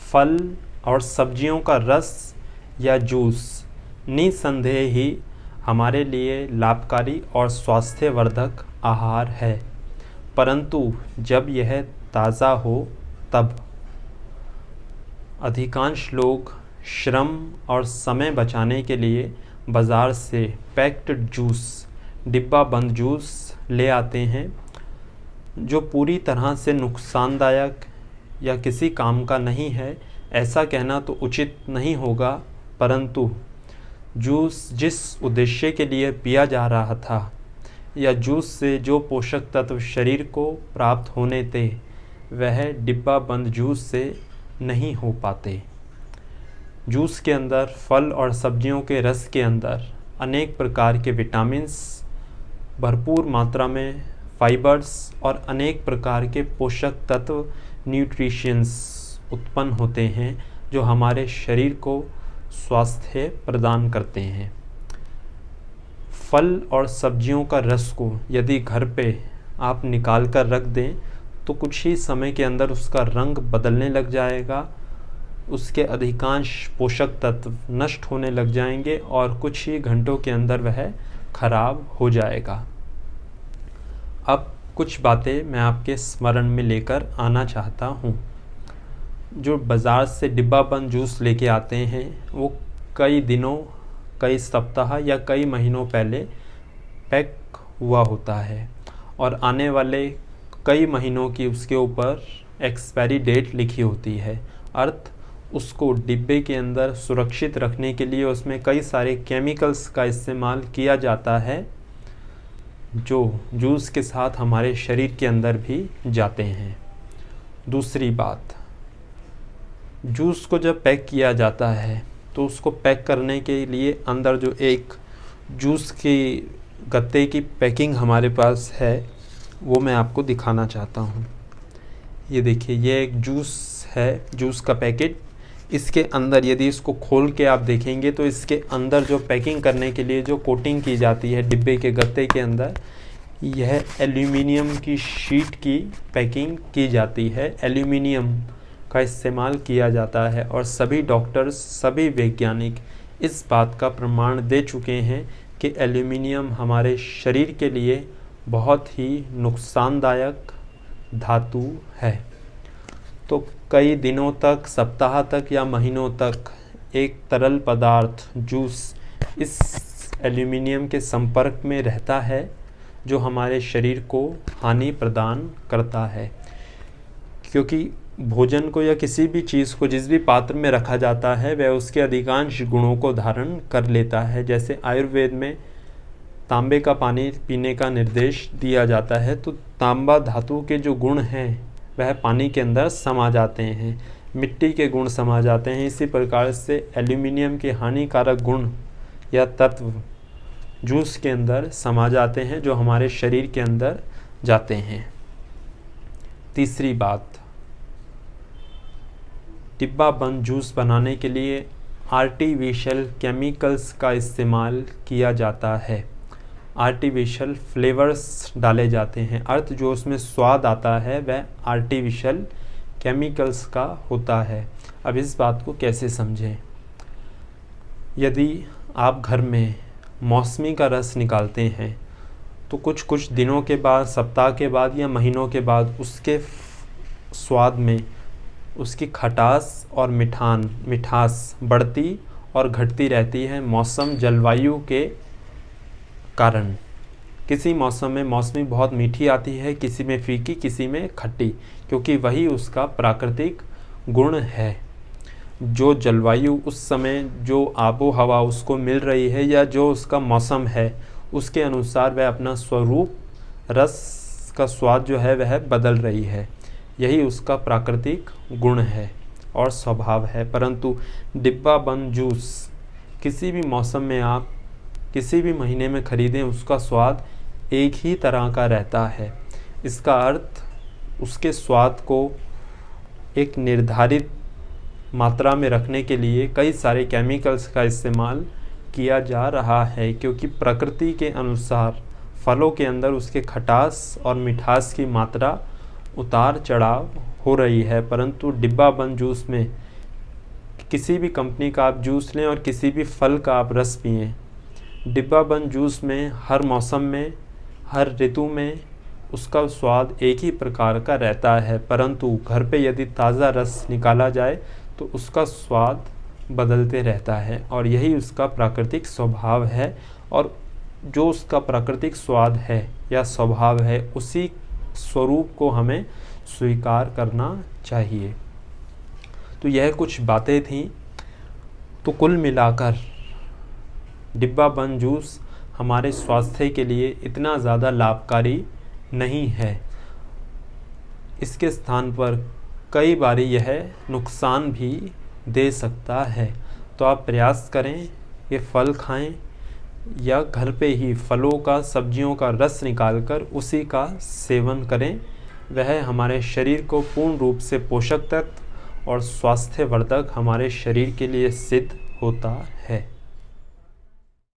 फल और सब्जियों का रस या जूस निसंदेह ही हमारे लिए लाभकारी और स्वास्थ्यवर्धक आहार है, परंतु जब यह ताज़ा हो तब। अधिकांश लोग श्रम और समय बचाने के लिए बाज़ार से पैक्ड जूस, डिब्बा बंद जूस ले आते हैं, जो पूरी तरह से नुकसानदायक या किसी काम का नहीं है ऐसा कहना तो उचित नहीं होगा, परंतु जूस जिस उद्देश्य के लिए पिया जा रहा था या जूस से जो पोषक तत्व शरीर को प्राप्त होने थे वह डिब्बा बंद जूस से नहीं हो पाते। जूस के अंदर फल और सब्जियों के रस के अंदर अनेक प्रकार के विटामिन्स, भरपूर मात्रा में फाइबर्स और अनेक प्रकार के पोषक तत्व न्यूट्रिशंस उत्पन्न होते हैं जो हमारे शरीर को स्वास्थ्य प्रदान करते हैं। फल और सब्जियों का रस को यदि घर पे आप निकाल कर रख दें तो कुछ ही समय के अंदर उसका रंग बदलने लग जाएगा, उसके अधिकांश पोषक तत्व नष्ट होने लग जाएंगे और कुछ ही घंटों के अंदर वह खराब हो जाएगा। अब कुछ बातें मैं आपके स्मरण में लेकर आना चाहता हूँ। जो बाज़ार से डिब्बा बंद जूस लेके आते हैं वो कई दिनों, कई सप्ताह या कई महीनों पहले पैक हुआ होता है और आने वाले कई महीनों की उसके ऊपर एक्सपायरी डेट लिखी होती है। अर्थ उसको डिब्बे के अंदर सुरक्षित रखने के लिए उसमें कई सारे केमिकल्स का इस्तेमाल किया जाता है जो जूस के साथ हमारे शरीर के अंदर भी जाते हैं। दूसरी बात, जूस को जब पैक किया जाता है तो उसको पैक करने के लिए अंदर जो एक जूस की गत्ते की पैकिंग हमारे पास है वो मैं आपको दिखाना चाहता हूँ। ये देखिए, ये एक जूस है, जूस का पैकेट। इसके अंदर यदि इसको खोल के आप देखेंगे तो इसके अंदर जो पैकिंग करने के लिए जो कोटिंग की जाती है डिब्बे के गत्ते के अंदर, यह एल्यूमिनियम की शीट की पैकिंग की जाती है। एल्यूमिनियम का इस्तेमाल किया जाता है और सभी डॉक्टर्स, सभी वैज्ञानिक इस बात का प्रमाण दे चुके हैं कि एल्यूमिनियम हमारे शरीर के लिए बहुत ही नुकसानदायक धातु है। तो कई दिनों तक, सप्ताह तक या महीनों तक एक तरल पदार्थ जूस इस एल्यूमिनियम के संपर्क में रहता है जो हमारे शरीर को हानि प्रदान करता है, क्योंकि भोजन को या किसी भी चीज़ को जिस भी पात्र में रखा जाता है वह उसके अधिकांश गुणों को धारण कर लेता है। जैसे आयुर्वेद में तांबे का पानी पीने का निर्देश दिया जाता है, तो तांबा धातु के जो गुण हैं वह पानी के अंदर समा जाते हैं, मिट्टी के गुण समा जाते हैं। इसी प्रकार से एल्यूमिनियम के हानिकारक गुण या तत्व जूस के अंदर समा जाते हैं जो हमारे शरीर के अंदर जाते हैं। तीसरी बात, डिब्बा बंद जूस बनाने के लिए आर्टिफिशियल केमिकल्स का इस्तेमाल किया जाता है। आर्टिफिशियल फ्लेवर्स डाले जाते हैं, अर्थ जो उसमें स्वाद आता है वह आर्टिफिशियल केमिकल्स का होता है। अब इस बात को कैसे समझें? यदि आप घर में मौसमी का रस निकालते हैं तो कुछ दिनों के बाद, सप्ताह के बाद या महीनों के बाद उसके स्वाद में उसकी खटास और मिठास बढ़ती और घटती रहती है मौसम, जलवायु के कारण। किसी मौसम में मौसमी बहुत मीठी आती है, किसी में फीकी, किसी में खट्टी, क्योंकि वही उसका प्राकृतिक गुण है। जो जलवायु उस समय, जो आबो हवा उसको मिल रही है या जो उसका मौसम है, उसके अनुसार वह अपना स्वरूप, रस का स्वाद जो है वह बदल रही है। यही उसका प्राकृतिक गुण है और स्वभाव है। परंतु डिब्बा बंद जूस किसी भी मौसम में आप किसी भी महीने में ख़रीदें, उसका स्वाद एक ही तरह का रहता है। इसका अर्थ उसके स्वाद को एक निर्धारित मात्रा में रखने के लिए कई सारे केमिकल्स का इस्तेमाल किया जा रहा है, क्योंकि प्रकृति के अनुसार फलों के अंदर उसके खटास और मिठास की मात्रा उतार चढ़ाव हो रही है। परंतु डिब्बा बंद जूस में किसी भी कंपनी का आप जूस लें और किसी भी फल का आप रस पिएं, डिब्बाबंद जूस में हर मौसम में, हर ऋतु में उसका स्वाद एक ही प्रकार का रहता है, परंतु घर पे यदि ताज़ा रस निकाला जाए तो उसका स्वाद बदलते रहता है और यही उसका प्राकृतिक स्वभाव है। और जो उसका प्राकृतिक स्वाद है या स्वभाव है, उसी स्वरूप को हमें स्वीकार करना चाहिए। तो यह कुछ बातें थीं। तो कुल मिलाकर डिब्बाबंद जूस हमारे स्वास्थ्य के लिए इतना ज़्यादा लाभकारी नहीं है। इसके स्थान पर कई बारी यह नुकसान भी दे सकता है। तो आप प्रयास करें ये फल खाएं या घर पे ही फलों का, सब्जियों का रस निकालकर उसी का सेवन करें। वह हमारे शरीर को पूर्ण रूप से पोषक तत्व और स्वास्थ्यवर्धक हमारे शरीर के लिए सिद्ध होता है।